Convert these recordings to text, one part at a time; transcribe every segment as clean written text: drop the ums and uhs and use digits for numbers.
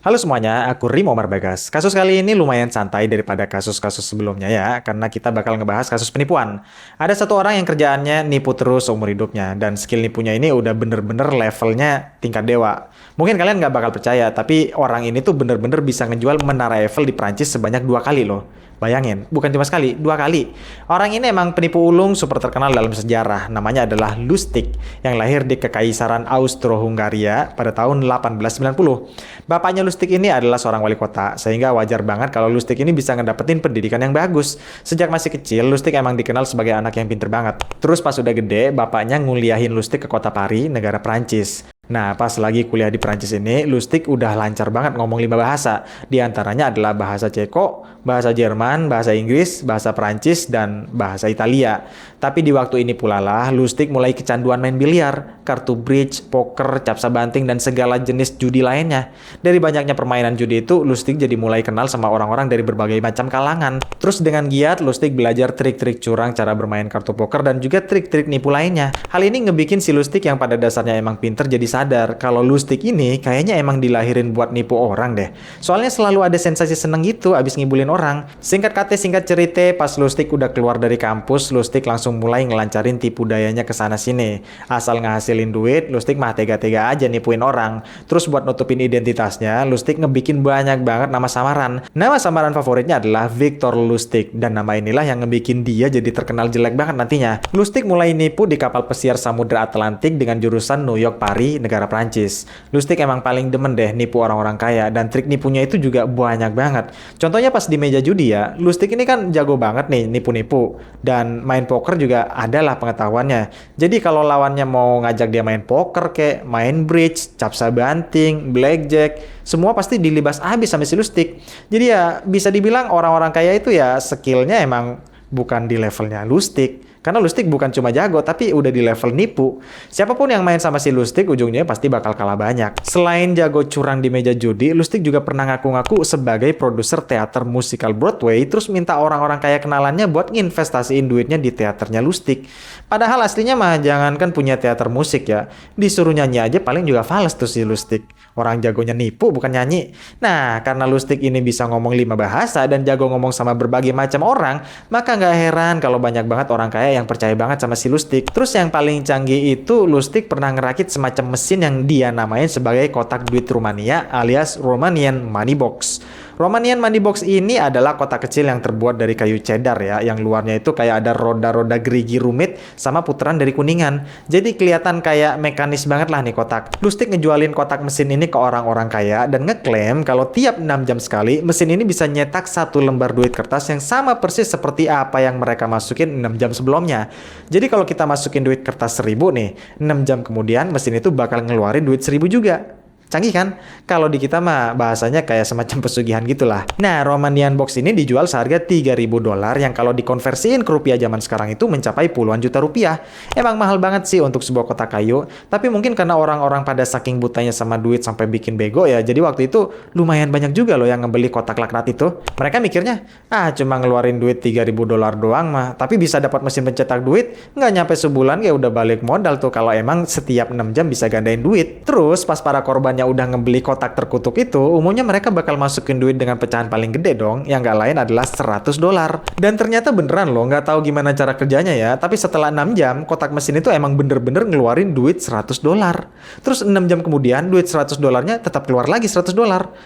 Halo semuanya, aku Rimo Marbagas. Kasus kali ini lumayan santai daripada kasus-kasus sebelumnya ya, karena kita bakal ngebahas kasus penipuan. Ada satu orang yang kerjaannya nipu terus seumur hidupnya, dan skill nipunya ini udah bener-bener levelnya tingkat dewa. Mungkin kalian nggak bakal percaya, tapi orang ini tuh bener-bener bisa ngejual menara Eiffel di Prancis sebanyak 2 kali loh. Bayangin, bukan cuma sekali, 2 kali. Orang ini emang penipu ulung super terkenal dalam sejarah. Namanya adalah Lustig, yang lahir di Kekaisaran Austro-Hungaria pada tahun 1890. Bapaknya Lustig ini adalah seorang wali kota, sehingga wajar banget kalau Lustig ini bisa ngedapetin pendidikan yang bagus. Sejak masih kecil, Lustig emang dikenal sebagai anak yang pinter banget. Terus pas udah gede, bapaknya nguliahin Lustig ke kota Paris, negara Prancis. Nah, pas lagi kuliah di Prancis ini, Lustig udah lancar banget ngomong 5 bahasa. Di antaranya adalah bahasa Ceko, bahasa Jerman, bahasa Inggris, bahasa Prancis, dan bahasa Italia. Tapi di waktu ini pula lah, Lustig mulai kecanduan main biliar, kartu bridge, poker, capsa banting, dan segala jenis judi lainnya. Dari banyaknya permainan judi itu, Lustig jadi mulai kenal sama orang-orang dari berbagai macam kalangan. Terus dengan giat, Lustig belajar trik-trik curang cara bermain kartu poker dan juga trik-trik nipu lainnya. Hal ini ngebikin si Lustig yang pada dasarnya emang pinter jadi sadar kalau Lustig ini kayaknya emang dilahirin buat nipu orang deh. Soalnya selalu ada sensasi seneng gitu abis ngibulin orang. Singkat kata singkat cerita, pas Lustig udah keluar dari kampus, Lustig langsung mulai ngelancarin tipu dayanya ke sana sini. Asal ngehasilin duit, Lustig mah tega-tega aja nipuin orang. Terus buat nutupin identitasnya, Lustig ngebikin banyak banget nama samaran. Nama samaran favoritnya adalah Victor Lustig, dan nama inilah yang ngebikin dia jadi terkenal jelek banget nantinya. Lustig mulai nipu di kapal pesiar Samudra Atlantik dengan jurusan New York Paris, negara Prancis. Lustig emang paling demen deh nipu orang-orang kaya, dan trik nipunya itu juga banyak banget. Contohnya pas di meja judi ya, Lustig ini kan jago banget nih nipu-nipu, dan main poker juga adalah pengetahuannya. Jadi kalau lawannya mau ngajak dia main poker kayak main bridge, capsa banting, blackjack, semua pasti dilibas habis sama si Lustig. Jadi ya bisa dibilang orang-orang kaya itu ya skillnya emang bukan di levelnya Lustig. Karena Lustig bukan cuma jago, tapi udah di level nipu. Siapapun yang main sama si Lustig, ujungnya pasti bakal kalah banyak. Selain jago curang di meja judi, Lustig juga pernah ngaku-ngaku sebagai produser teater musikal Broadway, terus minta orang-orang kaya kenalannya buat nginvestasiin duitnya di teaternya Lustig. Padahal aslinya mah jangankan punya teater musik ya, disuruh nyanyi aja paling juga fales tuh si Lustig. Orang jagonya nipu bukan nyanyi. Nah, karena Lustig ini bisa ngomong 5 bahasa dan jago ngomong sama berbagai macam orang, maka nggak heran kalau banyak banget orang kaya yang percaya banget sama si Lustig. Terus yang paling canggih itu Lustig pernah ngerakit semacam mesin yang dia namain sebagai kotak duit Rumania alias Romanian Money Box. Romanian Money Box ini adalah kotak kecil yang terbuat dari kayu cedar ya, yang luarnya itu kayak ada roda-roda gerigi rumit sama putaran dari kuningan. Jadi kelihatan kayak mekanis banget lah nih kotak. Lustig ngejualin kotak mesin ini ke orang-orang kaya dan ngeklaim kalau tiap 6 jam sekali mesin ini bisa nyetak 1 lembar duit kertas yang sama persis seperti apa yang mereka masukin 6 jam sebelumnya. Jadi kalau kita masukin duit kertas 1.000 nih, 6 jam kemudian mesin itu bakal ngeluarin duit 1.000 juga. Canggih kan? Kalau di kita mah bahasanya kayak semacam pesugihan gitulah. Nah, Romanian Box ini dijual seharga $3.000 yang kalau dikonversiin ke rupiah zaman sekarang itu mencapai puluhan juta rupiah. Emang mahal banget sih untuk sebuah kotak kayu, tapi mungkin karena orang-orang pada saking butanya sama duit sampai bikin bego ya, jadi waktu itu lumayan banyak juga loh yang ngebeli kotak laknat itu. Mereka mikirnya, cuma ngeluarin duit $3.000 doang mah, tapi bisa dapat mesin pencetak duit, nggak nyampe sebulan ya udah balik modal tuh kalau emang setiap 6 jam bisa gandain duit. Terus pas para korban udah ngebeli kotak terkutuk itu, umumnya mereka bakal masukin duit dengan pecahan paling gede dong, yang nggak lain adalah $100. Dan ternyata beneran loh, nggak tahu gimana cara kerjanya ya, tapi setelah 6 jam, kotak mesin itu emang bener-bener ngeluarin duit $100. Terus 6 jam kemudian, duit $100-nya tetap keluar lagi $100.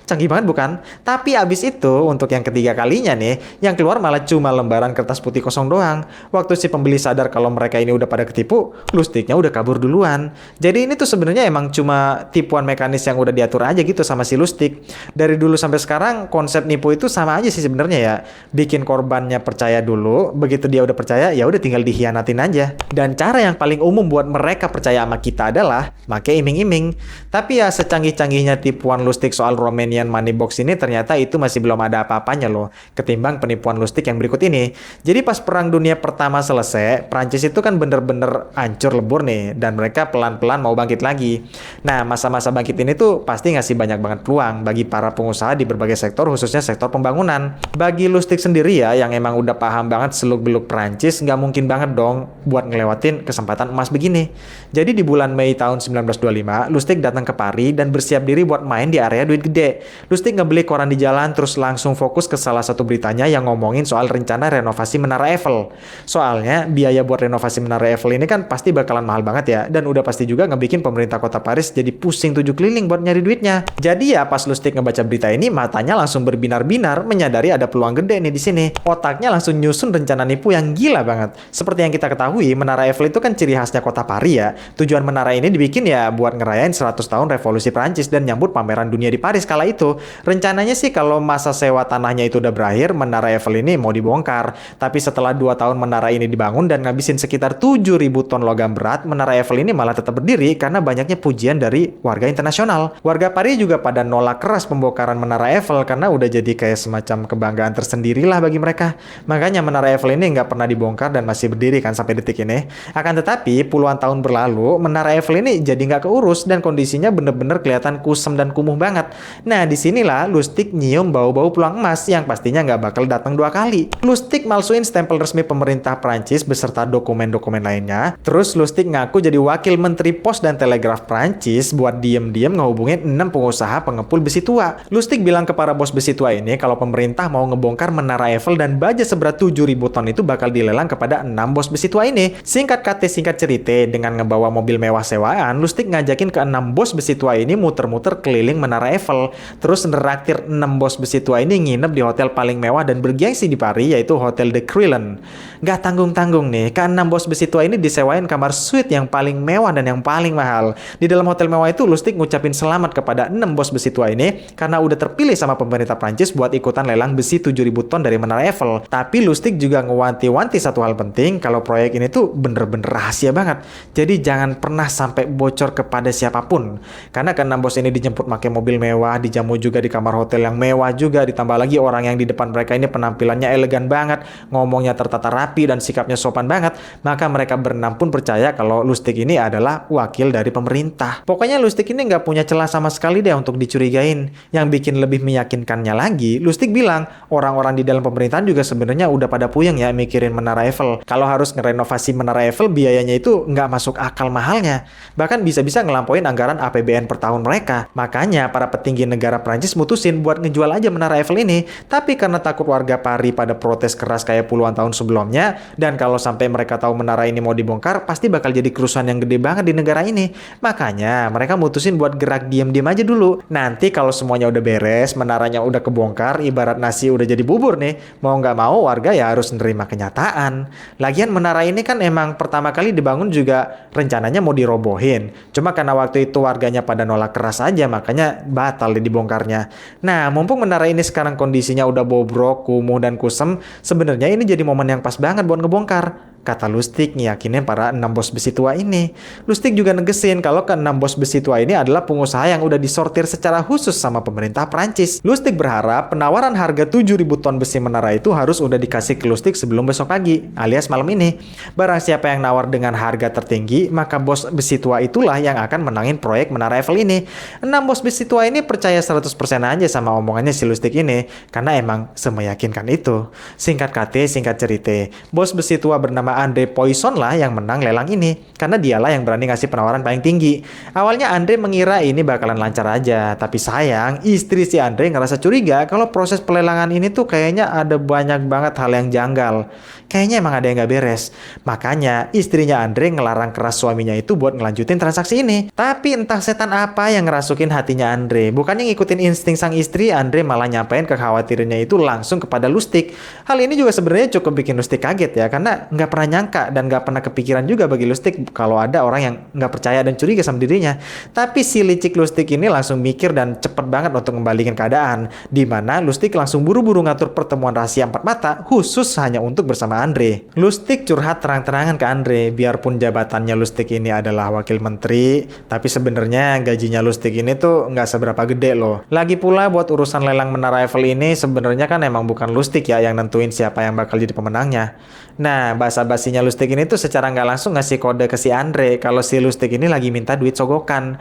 Canggih banget bukan? Tapi abis itu, untuk yang ketiga kalinya nih, yang keluar malah cuma lembaran kertas putih kosong doang. Waktu si pembeli sadar kalau mereka ini udah pada ketipu, Lustignya udah kabur duluan. Jadi ini tuh sebenarnya emang cuma tipuan mekanis yang udah diatur aja gitu sama si Lustig. Dari dulu sampai sekarang konsep nipu itu sama aja sih sebenarnya ya. Bikin korbannya percaya dulu, begitu dia udah percaya ya udah tinggal dihianatin aja. Dan cara yang paling umum buat mereka percaya sama kita adalah pakai iming-iming. Tapi ya secanggih-canggihnya tipuan Lustig soal Romanian Money Box ini ternyata itu masih belum ada apa-apanya loh ketimbang penipuan Lustig yang berikut ini. Jadi pas Perang Dunia Pertama selesai, Prancis itu kan bener-bener hancur lebur nih dan mereka pelan-pelan mau bangkit lagi. Nah, masa-masa bangkit ini tuh pasti ngasih banyak banget peluang bagi para pengusaha di berbagai sektor, khususnya sektor pembangunan. Bagi Lustig sendiri ya, yang emang udah paham banget seluk-beluk Prancis, nggak mungkin banget dong buat ngelewatin kesempatan emas begini. Jadi di bulan Mei tahun 1925, Lustig datang ke Paris dan bersiap diri buat main di area duit gede. Lustig ngebeli koran di jalan, terus langsung fokus ke salah satu beritanya yang ngomongin soal rencana renovasi Menara Eiffel. Soalnya biaya buat renovasi Menara Eiffel ini kan pasti bakalan mahal banget ya, dan udah pasti juga ngebikin pemerintah kota Paris jadi pusing tujuh keliling buat nyari duitnya. Jadi ya pas Lustig ngebaca berita ini, matanya langsung berbinar-binar menyadari ada peluang gede nih di sini. Otaknya langsung nyusun rencana nipu yang gila banget. Seperti yang kita ketahui, Menara Eiffel itu kan ciri khasnya kota Paris ya. Tujuan menara ini dibikin ya buat ngerayain 100 tahun revolusi Prancis dan nyambut pameran dunia di Paris kala itu. Rencananya sih kalau masa sewa tanahnya itu udah berakhir, Menara Eiffel ini mau dibongkar. Tapi setelah 2 tahun menara ini dibangun dan ngabisin sekitar 7.000 ton logam berat, Menara Eiffel ini malah tetap berdiri karena banyaknya pujian dari warga internasional. Warga Paris juga pada nolak keras pembongkaran Menara Eiffel karena udah jadi kayak semacam kebanggaan tersendiri lah bagi mereka. Makanya Menara Eiffel ini nggak pernah dibongkar dan masih berdiri kan sampai detik ini. Akan tetapi puluhan tahun berlalu, Menara Eiffel ini jadi nggak keurus dan kondisinya bener-bener kelihatan kusem dan kumuh banget. Nah disinilah Lustig nyium bau-bau peluang emas yang pastinya nggak bakal datang 2 kali. Lustig malsuin stempel resmi pemerintah Prancis beserta dokumen-dokumen lainnya. Terus Lustig ngaku jadi wakil Menteri Pos dan Telegraf Prancis buat diem-diem ngehubungin 6 pengusaha pengepul besi tua. Lustig bilang ke para bos besi tua ini kalau pemerintah mau ngebongkar Menara Eiffel dan baja seberat 7.000 ton itu bakal dilelang kepada 6 bos besi tua ini. Singkat kata singkat cerita, dengan ngebawa mobil mewah sewaan, Lustig ngajakin ke 6 bos besi tua ini muter-muter keliling Menara Eiffel. Terus neraktir 6 bos besi tua ini nginep di hotel paling mewah dan bergengsi di Paris, yaitu Hotel de Crillon. Gak tanggung-tanggung nih, ke-6 bos besi tua ini disewain kamar suite yang paling mewah dan yang paling mahal. Di dalam hotel mewah itu, Lustig ngucapin selamat kepada 6 bos besi tua ini karena udah terpilih sama pemerintah Prancis buat ikutan lelang besi 7.000 ton dari Menara Eiffel. Tapi Lustig juga ngewanti-wanti satu hal penting, kalau proyek ini tuh bener-bener rahasia banget. Jadi jangan pernah sampai bocor kepada siapapun. Karena ke-6 bos ini dijemput pakai mobil mewah, dijamu juga di kamar hotel yang mewah juga, ditambah lagi orang yang di depan mereka ini penampilannya elegan banget, ngomongnya tertata rapi dan sikapnya sopan banget, maka mereka berenam pun percaya kalau Lustig ini adalah wakil dari pemerintah. Pokoknya Lustig ini nggak punya celah sama sekali deh untuk dicurigain. Yang bikin lebih meyakinkannya lagi, Lustig bilang orang-orang di dalam pemerintahan juga sebenarnya udah pada puyeng ya mikirin Menara Eiffel. Kalau harus ngerenovasi Menara Eiffel, biayanya itu nggak masuk akal mahalnya. Bahkan bisa-bisa ngelampauin anggaran APBN per tahun mereka. Makanya para petinggi negara Prancis mutusin buat ngejual aja Menara Eiffel ini. Tapi karena takut warga Paris pada protes keras kayak puluhan tahun sebelumnya, dan kalau sampai mereka tahu menara ini mau dibongkar, pasti bakal jadi kerusuhan yang gede banget di negara ini. Makanya mereka mutusin buat gerak diam-diam aja dulu. Nanti kalau semuanya udah beres, menaranya udah kebongkar, ibarat nasi udah jadi bubur nih, mau nggak mau warga ya harus nerima kenyataan. Lagian menara ini kan emang pertama kali dibangun juga rencananya mau dirobohin. Cuma karena waktu itu warganya pada nolak keras aja, makanya batal dibongkarnya. Nah, mumpung menara ini sekarang kondisinya udah bobrok, kumuh dan kusem, sebenarnya ini jadi momen yang pas banget buat ngebongkar. Kata Lustig ngiyakinin para 6 bos besi tua ini. Lustig juga negesin kalau ke-6 bos besi tua ini adalah pengusaha yang udah disortir secara khusus sama pemerintah Prancis. Lustig berharap penawaran harga 7.000 ton besi menara itu harus udah dikasih ke Lustig sebelum besok pagi, alias malam ini. Barang siapa yang nawar dengan harga tertinggi, maka bos besi tua itulah yang akan menangin proyek Menara Eiffel ini. 6 bos besi tua ini percaya 100% aja sama omongannya si Lustig ini, karena emang semeyakinkan itu. Singkat kata, singkat cerita, bos besi tua bernama Andre Poisson lah yang menang lelang ini, karena dialah yang berani ngasih penawaran paling tinggi. Awalnya Andre mengira ini bakalan lancar aja, tapi sayang istri si Andre ngerasa curiga kalau proses pelelangan ini tuh kayaknya ada banyak banget hal yang janggal. Kayaknya emang ada yang gak beres. Makanya istrinya Andre ngelarang keras suaminya itu buat ngelanjutin transaksi ini. Tapi entah setan apa yang ngerasukin hatinya Andre. Bukannya ngikutin insting sang istri, Andre malah nyampain kekhawatirannya itu langsung kepada Lustig. Hal ini juga sebenarnya cukup bikin Lustig kaget ya, karena nggak pernah nyangka dan nggak pernah kepikiran juga bagi Lustig kalau ada orang yang nggak percaya dan curiga sama dirinya. Tapi si licik Lustig ini langsung mikir dan cepet banget untuk ngembalikan keadaan, di mana Lustig langsung buru-buru ngatur pertemuan rahasia 4 mata khusus hanya untuk bersama Andre. Lustig curhat terang-terangan ke Andre, biarpun jabatannya Lustig ini adalah wakil menteri, tapi sebenarnya gajinya Lustig ini tuh nggak seberapa gede loh. Lagi pula buat urusan lelang Menara Eiffel ini sebenarnya kan emang bukan Lustig ya yang nentuin siapa yang bakal jadi pemenangnya. Nah, basa-basinya Lustig ini tuh secara nggak langsung ngasih kode ke si Andre kalau si Lustig ini lagi minta duit sogokan.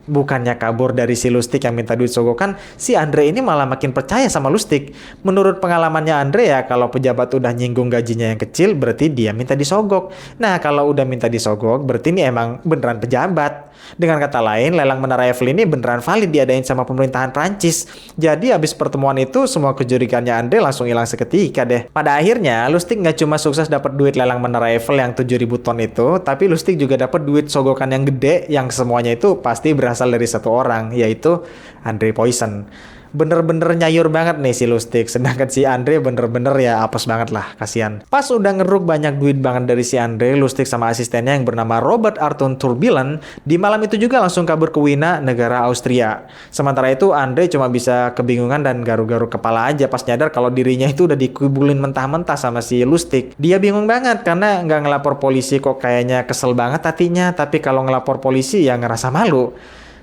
Bukannya kabur dari si Lustig yang minta duit sogokan, si Andre ini malah makin percaya sama Lustig. Menurut pengalamannya Andre ya, kalau pejabat udah nyinggung gajinya yang kecil, berarti dia minta disogok. Nah, kalau udah minta disogok, berarti ini emang beneran pejabat. Dengan kata lain, lelang Menara Eiffel ini beneran valid diadain sama pemerintahan Prancis. Jadi habis pertemuan itu, semua kecurigaannya Andre langsung hilang seketika deh. Pada akhirnya, Lustig nggak cuma sukses dapat duit lelang Menara Eiffel yang 7.000 ton itu, tapi Lustig juga dapat duit sogokan yang gede, yang semuanya itu pasti berasal dari satu orang, yaitu Andre Poisson. Bener-bener nyayur banget nih si Lustig, sedangkan si Andre bener-bener ya apes banget lah, kasihan. Pas udah ngeruk banyak duit banget dari si Andre, Lustig sama asistennya yang bernama Robert Arthur Turbilen di malam itu juga langsung kabur ke Wina, negara Austria. Sementara itu Andre cuma bisa kebingungan dan garuk-garuk kepala aja pas nyadar kalau dirinya itu udah dikubulin mentah-mentah sama si Lustig. Dia bingung banget karena nggak ngelapor polisi kok kayaknya kesel banget hatinya, tapi kalau ngelapor polisi ya ngerasa malu.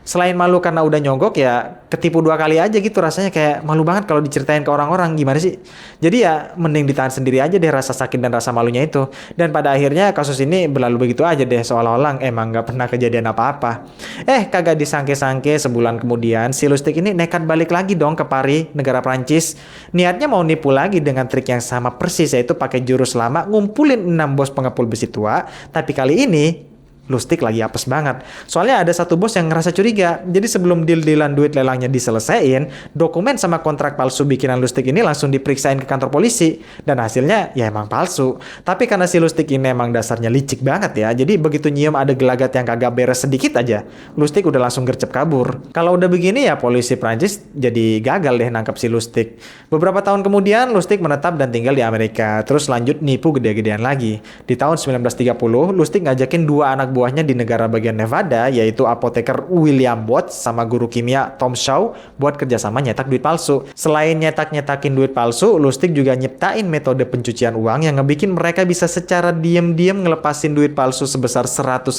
Selain malu karena udah nyogok ya ketipu 2 kali aja gitu, rasanya kayak malu banget kalau diceritain ke orang-orang, gimana sih. Jadi ya mending ditahan sendiri aja deh rasa sakit dan rasa malunya itu. Dan pada akhirnya kasus ini berlalu begitu aja deh, seolah-olah emang gak pernah kejadian apa-apa. Kagak disangke-sangke sebulan kemudian si Lustig ini nekat balik lagi dong ke Paris, negara Prancis. Niatnya mau nipu lagi dengan trik yang sama persis, yaitu pakai jurus lama ngumpulin 6 bos pengepul besi tua. Tapi kali ini Lustig lagi apes banget. Soalnya ada satu bos yang ngerasa curiga. Jadi sebelum deal-dealan duit lelangnya diselesain, dokumen sama kontrak palsu bikinan Lustig ini langsung diperiksain ke kantor polisi. Dan hasilnya ya emang palsu. Tapi karena si Lustig ini emang dasarnya licik banget ya. Jadi begitu nyium ada gelagat yang kagak beres sedikit aja, Lustig udah langsung gercep kabur. Kalau udah begini ya polisi Prancis jadi gagal deh nangkap si Lustig. Beberapa tahun kemudian Lustig menetap dan tinggal di Amerika. Terus lanjut nipu gede-gedean lagi. Di tahun 1930, Lustig ngajakin 2 anak buahnya di negara bagian Nevada, yaitu apoteker William Watts sama guru kimia Tom Shaw buat kerjasama nyetak duit palsu. Selain nyetakin duit palsu, Lustig juga nyiptain metode pencucian uang yang ngebikin mereka bisa secara diam-diam ngelepasin duit palsu sebesar $100.000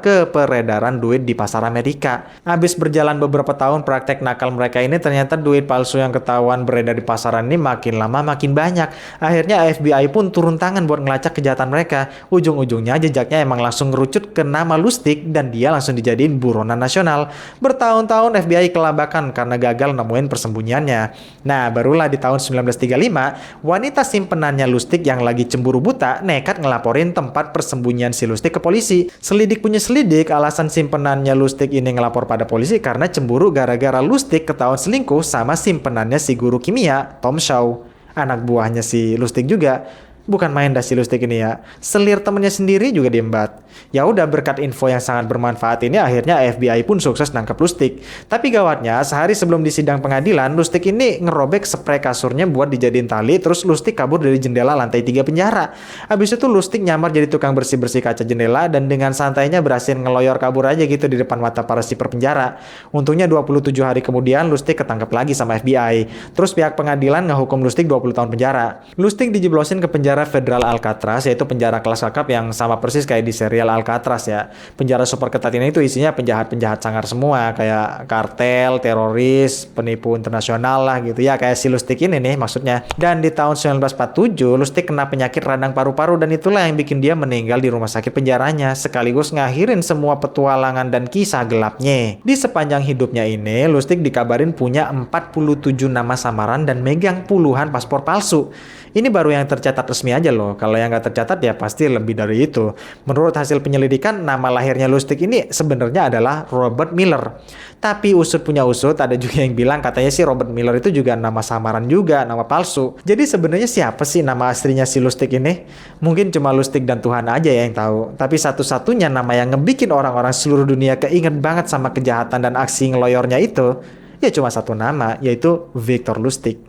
ke peredaran duit di pasar Amerika. Habis berjalan beberapa tahun praktek nakal mereka ini, ternyata duit palsu yang ketahuan beredar di pasaran ini makin lama makin banyak. Akhirnya FBI pun turun tangan buat ngelacak kejahatan mereka. Ujung-ujungnya jejaknya emang langsung ngerucut ke nama Lustig dan dia langsung dijadiin buronan nasional. Bertahun-tahun FBI kelabakan karena gagal nemuin persembunyiannya. Nah, barulah di tahun 1935, wanita simpenannya Lustig yang lagi cemburu buta nekat ngelaporin tempat persembunyian si Lustig ke polisi. Selidik punya selidik, alasan simpenannya Lustig ini ngelapor pada polisi karena cemburu gara-gara Lustig ketahuan selingkuh sama simpenannya si guru kimia, Tom Shaw. Anak buahnya si Lustig juga. Bukan main dah si Lustig ini ya. Selir temennya sendiri juga diembat. Ya udah, berkat info yang sangat bermanfaat ini akhirnya FBI pun sukses nangkap Lustig. Tapi gawatnya, sehari sebelum di sidang pengadilan, Lustig ini ngerobek spray kasurnya buat dijadiin tali, terus Lustig kabur dari jendela lantai 3 penjara. Habis itu Lustig nyamar jadi tukang bersih-bersih kaca jendela dan dengan santainya berhasil ngeloyor kabur aja gitu di depan mata para sipir penjara. Untungnya 27 hari kemudian Lustig ketangkep lagi sama FBI. Terus pihak pengadilan ngehukum Lustig 20 tahun penjara. Lustig dijeblosin ke penjara federal Alcatraz, yaitu penjara kelas kakap yang sama persis kayak di serial Alcatraz ya. Penjara super ketat ini itu isinya penjahat-penjahat sangar semua, kayak kartel, teroris, penipu internasional lah gitu ya, kayak si Lustig ini nih maksudnya. Dan di tahun 1947 Lustig kena penyakit radang paru-paru dan itulah yang bikin dia meninggal di rumah sakit penjaranya, sekaligus ngakhirin semua petualangan dan kisah gelapnya. Di sepanjang hidupnya ini Lustig dikabarin punya 47 nama samaran dan megang puluhan paspor palsu. Ini baru yang tercatat resmi aja loh. Kalau yang nggak tercatat ya pasti lebih dari itu. Menurut hasil penyelidikan, nama lahirnya Lustig ini sebenarnya adalah Robert Miller. Tapi usut punya usut, ada juga yang bilang katanya sih Robert Miller itu juga nama samaran juga, nama palsu. Jadi sebenarnya siapa sih nama aslinya si Lustig ini? Mungkin cuma Lustig dan Tuhan aja ya yang tahu. Tapi satu-satunya nama yang ngebikin orang-orang seluruh dunia keinget banget sama kejahatan dan aksi ngeloyornya itu, ya cuma satu nama, yaitu Victor Lustig.